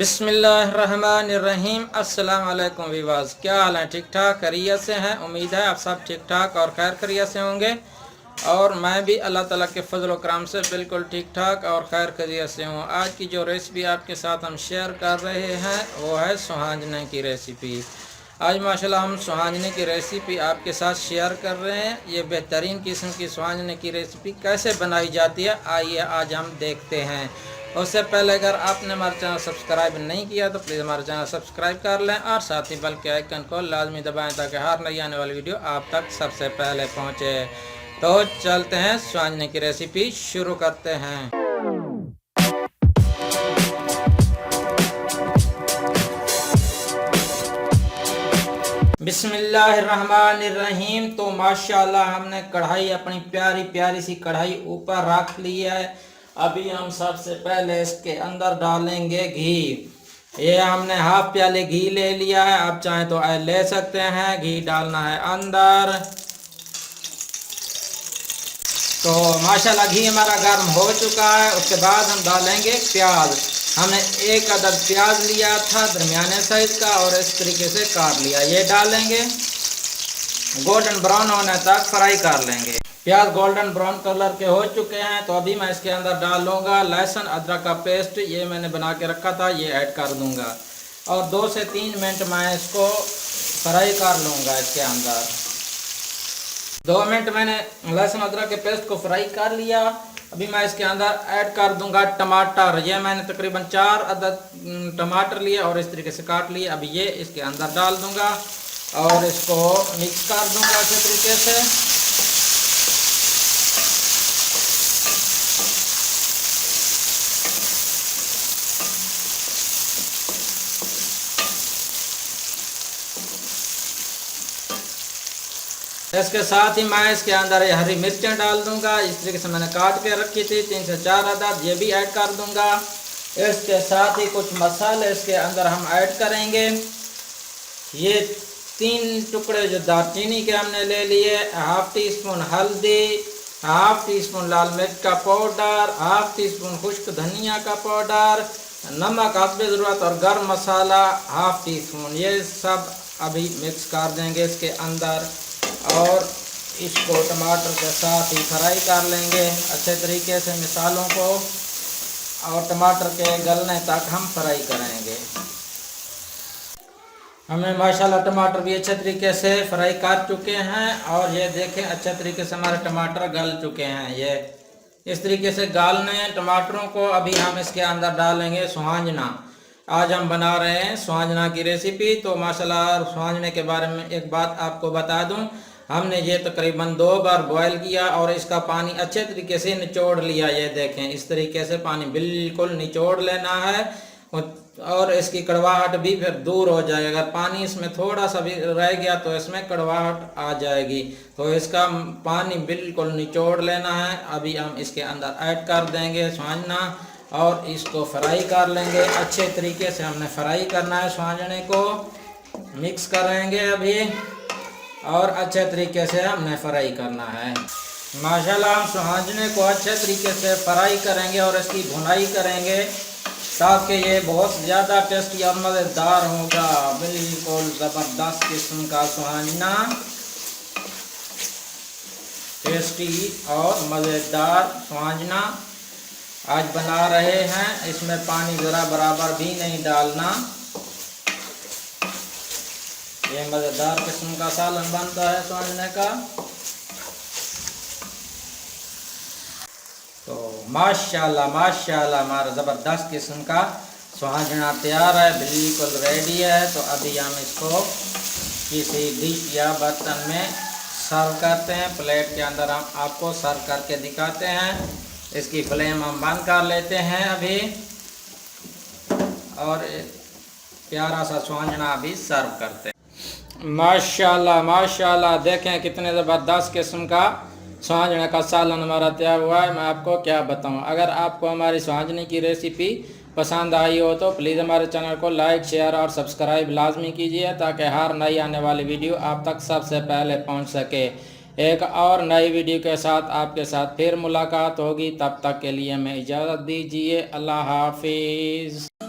बिस्मिल्लाहिर्रहमानिर्रहीम। अस्सलाम वालेकुम विवास, क्या हाल है? ठीक ठाक खैरियत से हैं? उम्मीद है आप सब ठीक ठाक और खैर खैरियत से होंगे और मैं भी अल्लाह ताला के फजल करम से बिल्कुल ठीक ठाक और खैर खैरियत से हूँ। आज की जो रेसिपी आपके साथ हम शेयर कर रहे हैं वो है सुहांजने की रेसिपी। आज माशाल्लाह हम सुहांजने की रेसिपी आपके साथ शेयर कर रहे हैं। ये बेहतरीन किस्म की सुहांजने की रेसिपी कैसे बनाई जाती है आइए आज हम देखते हैं। उससे पहले अगर आपने हमारा चैनल सब्सक्राइब नहीं किया तो प्लीज़ हमारा चैनल सब्सक्राइब कर लें और साथ ही बेल के आइकन को लाजमी दबाएं ताकि हर नई आने वाली वीडियो आप तक सबसे पहले पहुंचे। तो चलते हैं सुहांजने की रेसिपी शुरू करते हैं। बिस्मिल्लाहिर्रहमानिर्रहीम। तो माशाल्लाह हमने कढ़ाई, अपनी प्यारी प्यारी सी कढ़ाई ऊपर रख ली है। अभी हम सबसे पहले इसके अंदर डालेंगे घी। ये हमने हाफ प्याले घी ले लिया है, आप चाहें तो ले सकते हैं। घी डालना है अंदर। तो माशाल्लाह घी हमारा गर्म हो चुका है। उसके बाद हम डालेंगे प्याज। हमने एक अदद प्याज लिया था दरमियाने साइज का और इस तरीके से काट लिया। ये डालेंगे, गोल्डन ब्राउन होने तक फ्राई कर लेंगे। प्याज गोल्डन ब्राउन कलर के हो चुके हैं। तो अभी मैं इसके अंदर डाल लूँगा लहसुन अदरक का पेस्ट। ये मैंने बना के रखा था, ये ऐड कर दूँगा और 2 से 3 मिनट मैं इसको फ्राई कर लूँगा। इसके अंदर 2 मिनट मैंने लहसुन अदरक के पेस्ट को फ्राई कर लिया। अभी मैं इसके अंदर ऐड कर दूंगा टमाटर। ये मैंने तकरीबन 4 अदद टमाटर लिए और इस तरीके से काट लिए। अभी ये इसके अंदर डाल दूंगा और इसको मिक्स कर दूंगा अच्छे तरीके से। इसके साथ ही मैं इसके अंदर हरी मिर्चें डाल दूंगा। इस तरीके से मैंने काट के रखी थी 3 से 4 अदद, ये भी ऐड कर दूंगा। इसके साथ ही कुछ मसाले इसके अंदर हम ऐड करेंगे। ये 3 टुकड़े जो दालचीनी के हमने ले लिए, हाफ टी स्पून हल्दी, हाफ टी स्पून लाल मिर्च का पाउडर, हाफ टी स्पून खुश्क धनिया का पाउडर, नमक हस्बे ज़रूरत और गर्म मसाला हाफ टी स्पून। ये सब अभी मिक्स कर देंगे इसके अंदर और इसको टमाटर के साथ ही फ्राई कर लेंगे अच्छे तरीके से मसालों को और टमाटर के गलने तक हम फ्राई करेंगे। हमने माशाल्लाह टमाटर भी अच्छे तरीके से फ्राई कर चुके हैं और ये देखें अच्छे तरीके से हमारे टमाटर गल चुके हैं। ये इस तरीके से गालने टमाटरों को। अभी हम इसके अंदर डालेंगे सुहांजना। आज हम बना रहे हैं सुहांजना की रेसिपी। तो माशाल्लाह सुहांजने के बारे में एक बात आपको बता दूं, हमने ये तकरीबन 2 बार बॉयल किया और इसका पानी अच्छे तरीके से निचोड़ लिया। ये देखें इस तरीके से पानी बिल्कुल निचोड़ लेना है और इसकी कड़वाहट भी फिर दूर हो जाएगी। अगर पानी इसमें थोड़ा सा भी रह गया तो इसमें कड़वाहट आ जाएगी। तो इसका पानी बिल्कुल निचोड़ लेना है। अभी हम इसके अंदर ऐड कर देंगे सुहांजना और इसको फ्राई कर लेंगे अच्छे तरीके से। हमने फ्राई करना है सुहांजने को, मिक्स करेंगे अभी और अच्छे तरीके से हमने फ्राई करना है। माशाल्लाह हम सुहांजने को अच्छे तरीके से फ्राई करेंगे और इसकी भुनाई करेंगे ताकि ये बहुत ज़्यादा टेस्टी और मज़ेदार होगा। बिल्कुल ज़बरदस्त किस्म का सुहांजना, टेस्टी और मज़ेदार सुहांजना आज बना रहे हैं। इसमें पानी ज़रा बराबर भी नहीं डालना। ये मज़ेदार किस्म का सालन बनता है सुहांजने का। तो माशाल्लाह माशाल्लाह हमारा ज़बरदस्त किस्म का सुहांजना तैयार है, बिल्कुल रेडी है। तो अभी हम इसको किसी डिश या बर्तन में सर्व करते हैं। प्लेट के अंदर हम आपको सर्व करके दिखाते हैं। इसकी फ्लेम हम बंद कर लेते हैं अभी और प्यारा सा सुहांजना अभी सर्व करते हैं। माशाल्लाह माशाल्लाह देखें कितने ज़बरदस्त किस्म का सुहांजने का सालन हमारा तैयार हुआ है। मैं आपको क्या बताऊं। अगर आपको हमारी सुहांजने की रेसिपी पसंद आई हो तो प्लीज़ हमारे चैनल को लाइक शेयर और सब्सक्राइब लाजमी कीजिए ताकि हर नई आने वाली वीडियो आप तक सबसे पहले पहुंच सके। एक और नई वीडियो के साथ आपके साथ फिर मुलाकात होगी। तब तक के लिए हमें इजाज़त दीजिए। अल्लाह हाफिज़।